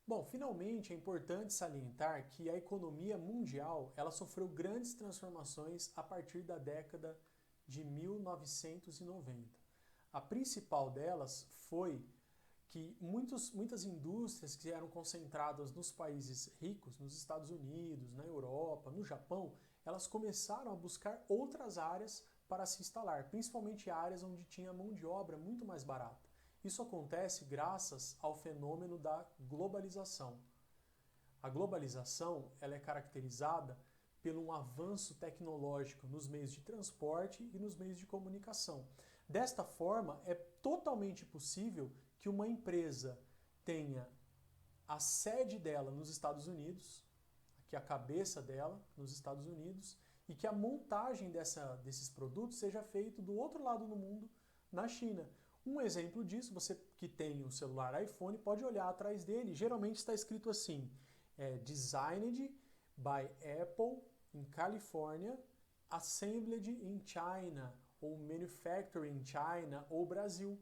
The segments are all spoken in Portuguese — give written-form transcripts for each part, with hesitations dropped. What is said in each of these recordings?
Bom, finalmente é importante salientar que a economia mundial ela sofreu grandes transformações a partir da década de 1990. A principal delas foi que muitas indústrias que eram concentradas nos países ricos, nos Estados Unidos, na Europa, no Japão, elas começaram a buscar outras áreas para se instalar, principalmente áreas onde tinha mão de obra muito mais barata. Isso acontece graças ao fenômeno da globalização. A globalização ela é caracterizada pelo um avanço tecnológico nos meios de transporte e nos meios de comunicação. Desta forma, é totalmente possível que uma empresa tenha a sede dela nos Estados Unidos, que a cabeça dela nos Estados Unidos, e que a montagem desses produtos seja feita do outro lado do mundo, na China. Um exemplo disso, você que tem um celular iPhone pode olhar atrás dele, geralmente está escrito assim, Designed by Apple in California, Assembled in China, ou Manufacturing China, ou Brasil.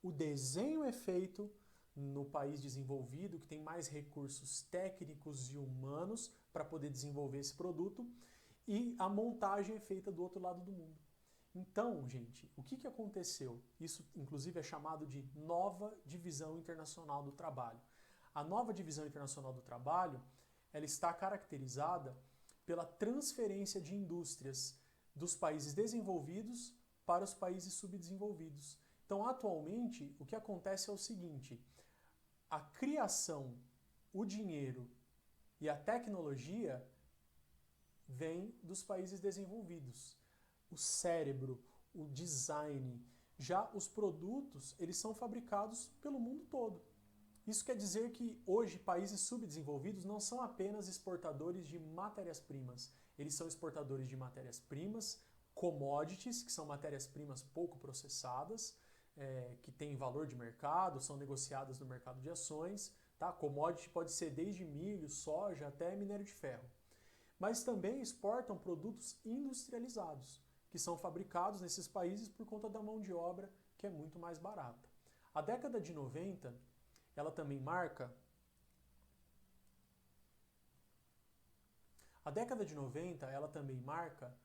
O desenho é feito no país desenvolvido, que tem mais recursos técnicos e humanos para poder desenvolver esse produto, e a montagem é feita do outro lado do mundo. Então, gente, o que aconteceu? Isso, inclusive, é chamado de nova divisão internacional do trabalho. A nova divisão internacional do trabalho, ela está caracterizada pela transferência de indústrias dos países desenvolvidos para os países subdesenvolvidos. Então, atualmente, o que acontece é o seguinte: a criação, o dinheiro e a tecnologia vem dos países desenvolvidos. O cérebro, o design, já os produtos, eles são fabricados pelo mundo todo. Isso quer dizer que hoje países subdesenvolvidos não são apenas exportadores de matérias-primas, eles são exportadores de matérias-primas, commodities, que são matérias-primas pouco processadas, que têm valor de mercado, são negociadas no mercado de ações. Tá? Commodity pode ser desde milho, soja até minério de ferro. Mas também exportam produtos industrializados, que são fabricados nesses países por conta da mão de obra, que é muito mais barata. A década de 90, ela também marca A década de 90, ela também marca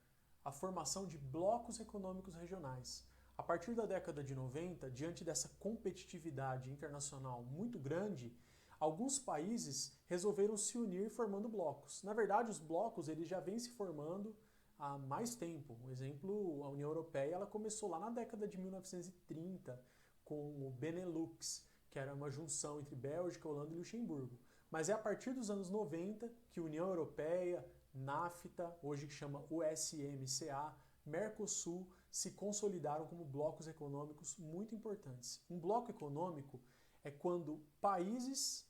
a formação de blocos econômicos regionais. A partir da década de 90, diante dessa competitividade internacional muito grande, alguns países resolveram se unir formando blocos. Na verdade, os blocos eles já vêm se formando há mais tempo. Um exemplo, a União Europeia ela começou lá na década de 1930 com o Benelux, que era uma junção entre Bélgica, Holanda e Luxemburgo. Mas é a partir dos anos 90 que a União Europeia, NAFTA, hoje que chama USMCA, Mercosul, se consolidaram como blocos econômicos muito importantes. Um bloco econômico é quando países,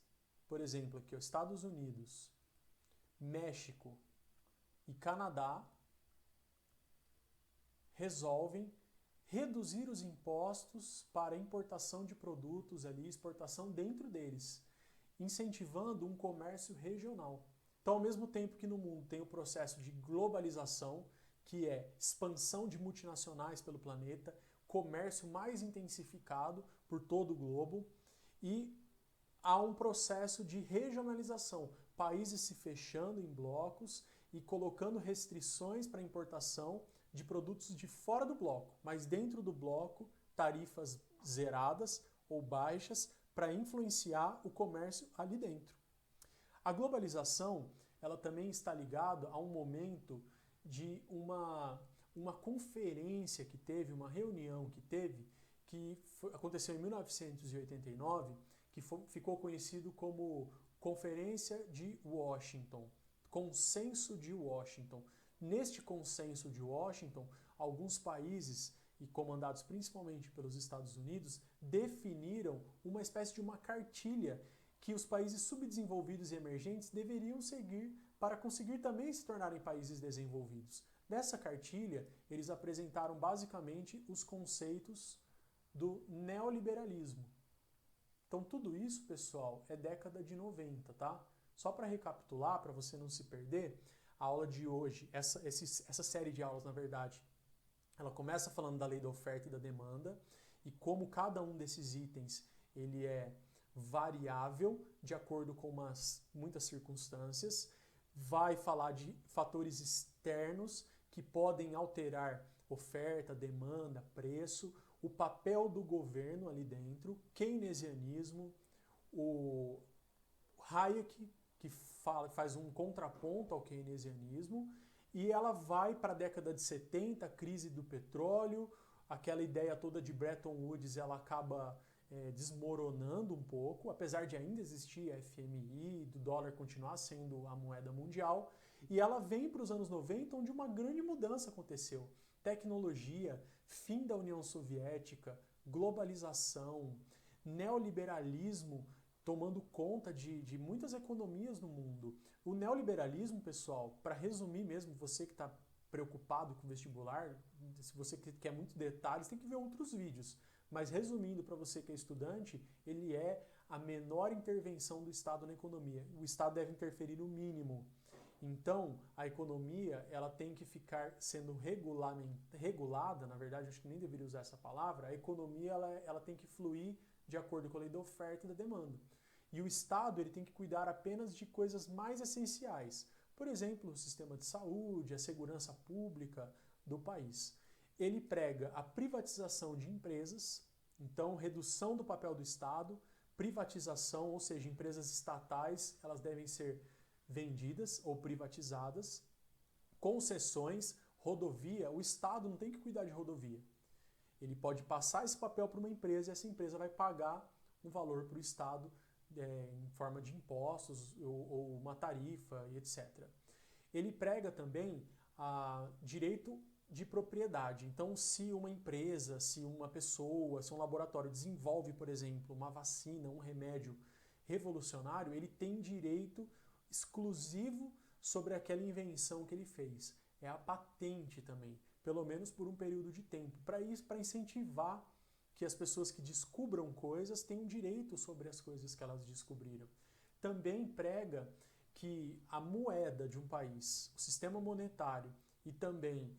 por exemplo, aqui os Estados Unidos, México e Canadá, resolvem reduzir os impostos para importação de produtos ali, exportação dentro deles, incentivando um comércio regional. Então, ao mesmo tempo que no mundo tem o processo de globalização, que é expansão de multinacionais pelo planeta, comércio mais intensificado por todo o globo, e há um processo de regionalização, países se fechando em blocos e colocando restrições para importação de produtos de fora do bloco, mas dentro do bloco, tarifas zeradas ou baixas para influenciar o comércio ali dentro. A globalização, ela também está ligada a um momento de uma conferência que teve, uma reunião que teve, aconteceu em 1989, que ficou conhecido como Conferência de Washington, Consenso de Washington. Neste Consenso de Washington, alguns países, e comandados principalmente pelos Estados Unidos, definiram uma espécie de uma cartilha que os países subdesenvolvidos e emergentes deveriam seguir para conseguir também se tornarem países desenvolvidos. Nessa cartilha, eles apresentaram basicamente os conceitos do neoliberalismo. Então, tudo isso, pessoal, é década de 90, tá? Só para recapitular, para você não se perder, a aula de hoje, essa série de aulas, na verdade, ela começa falando da lei da oferta e da demanda e como cada um desses itens ele é variável de acordo com muitas circunstâncias, vai falar de fatores externos que podem alterar oferta, demanda, preço, o papel do governo ali dentro, keynesianismo, o Hayek, que faz um contraponto ao keynesianismo, e ela vai para a década de 70, a crise do petróleo, aquela ideia toda de Bretton Woods, ela acaba desmoronando um pouco, apesar de ainda existir a FMI, do dólar continuar sendo a moeda mundial, e ela vem para os anos 90, onde uma grande mudança aconteceu. Tecnologia, fim da União Soviética, globalização, neoliberalismo tomando conta de muitas economias no mundo. O neoliberalismo, pessoal, para resumir mesmo, você que está preocupado com o vestibular, se você quer muitos detalhes, tem que ver outros vídeos. Mas resumindo para você que é estudante, ele é a menor intervenção do Estado na economia. O Estado deve interferir no mínimo. Então, a economia ela tem que ficar sendo regulada, na verdade, acho que nem deveria usar essa palavra, a economia ela tem que fluir de acordo com a lei da oferta e da demanda. E o Estado ele tem que cuidar apenas de coisas mais essenciais. Por exemplo, o sistema de saúde, a segurança pública do país. Ele prega a privatização de empresas, então redução do papel do Estado, privatização, ou seja, empresas estatais, elas devem ser vendidas ou privatizadas, concessões, rodovia, o Estado não tem que cuidar de rodovia. Ele pode passar esse papel para uma empresa e essa empresa vai pagar um valor para o Estado em forma de impostos ou uma tarifa e etc. Ele prega também direito de propriedade. Então, se uma empresa, se uma pessoa, se um laboratório desenvolve, por exemplo, uma vacina, um remédio revolucionário, ele tem direito exclusivo sobre aquela invenção que ele fez. É a patente também, pelo menos por um período de tempo, para incentivar que as pessoas que descubram coisas tenham direito sobre as coisas que elas descobriram. Também prega que a moeda de um país, o sistema monetário e também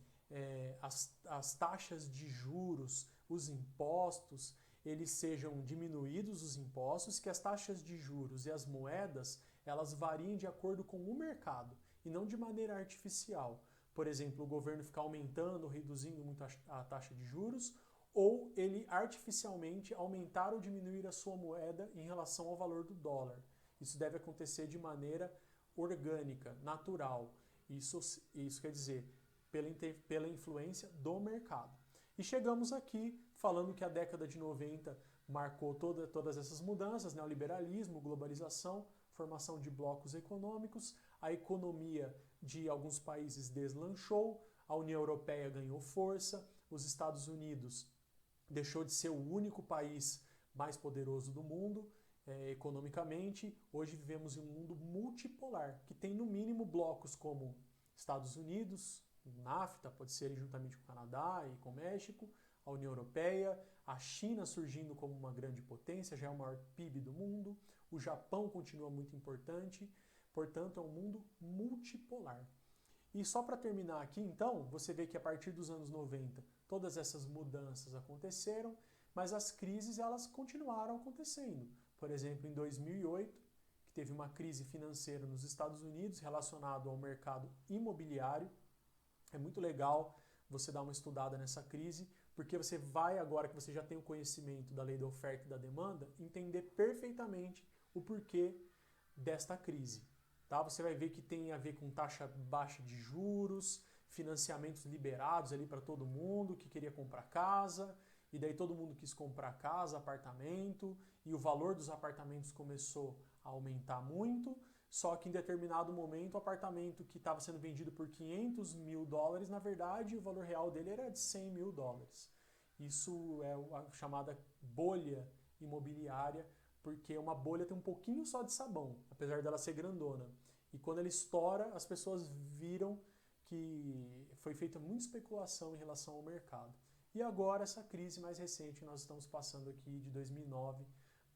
as taxas de juros, os impostos, eles sejam diminuídos os impostos, que as taxas de juros e as moedas, elas variem de acordo com o mercado e não de maneira artificial. Por exemplo, o governo ficar aumentando ou reduzindo muito a taxa de juros, ou ele artificialmente aumentar ou diminuir a sua moeda em relação ao valor do dólar. Isso deve acontecer de maneira orgânica, natural. Isso quer dizer, pela influência do mercado. E chegamos aqui falando que a década de 90 marcou todas essas mudanças, neoliberalismo, globalização, formação de blocos econômicos, a economia de alguns países deslanchou, a União Europeia ganhou força, os Estados Unidos deixou de ser o único país mais poderoso do mundo economicamente. Hoje vivemos em um mundo multipolar, que tem no mínimo blocos como Estados Unidos, NAFTA, pode ser juntamente com o Canadá e com o México, a União Europeia, a China surgindo como uma grande potência, já é o maior PIB do mundo, o Japão continua muito importante, portanto é um mundo multipolar. E só para terminar aqui, então, você vê que a partir dos anos 90 todas essas mudanças aconteceram, mas as crises elas continuaram acontecendo. Por exemplo, em 2008, que teve uma crise financeira nos Estados Unidos relacionada ao mercado imobiliário. É muito legal você dar uma estudada nessa crise, porque você vai, agora que você já tem o conhecimento da lei da oferta e da demanda, entender perfeitamente o porquê desta crise. Tá? Você vai ver que tem a ver com taxa baixa de juros, financiamentos liberados ali para todo mundo que queria comprar casa, e daí todo mundo quis comprar casa, apartamento, e o valor dos apartamentos começou a aumentar muito, só que em determinado momento o apartamento que estava sendo vendido por $500 mil, na verdade o valor real dele era de $100 mil. Isso é a chamada bolha imobiliária, porque uma bolha tem um pouquinho só de sabão, apesar dela ser grandona. E quando ela estoura, as pessoas viram que foi feita muita especulação em relação ao mercado. E agora essa crise mais recente que nós estamos passando aqui de 2009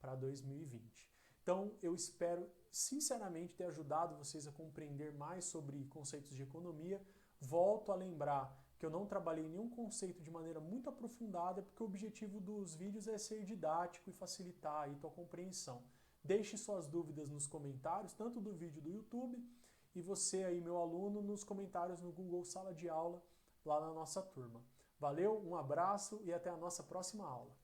para 2020. Então eu espero sinceramente ter ajudado vocês a compreender mais sobre conceitos de economia. Volto a lembrar que eu não trabalhei nenhum conceito de maneira muito aprofundada, porque o objetivo dos vídeos é ser didático e facilitar aí tua compreensão. Deixe suas dúvidas nos comentários, tanto do vídeo do YouTube, e você aí, meu aluno, nos comentários no Google Sala de Aula, lá na nossa turma. Valeu, um abraço e até a nossa próxima aula.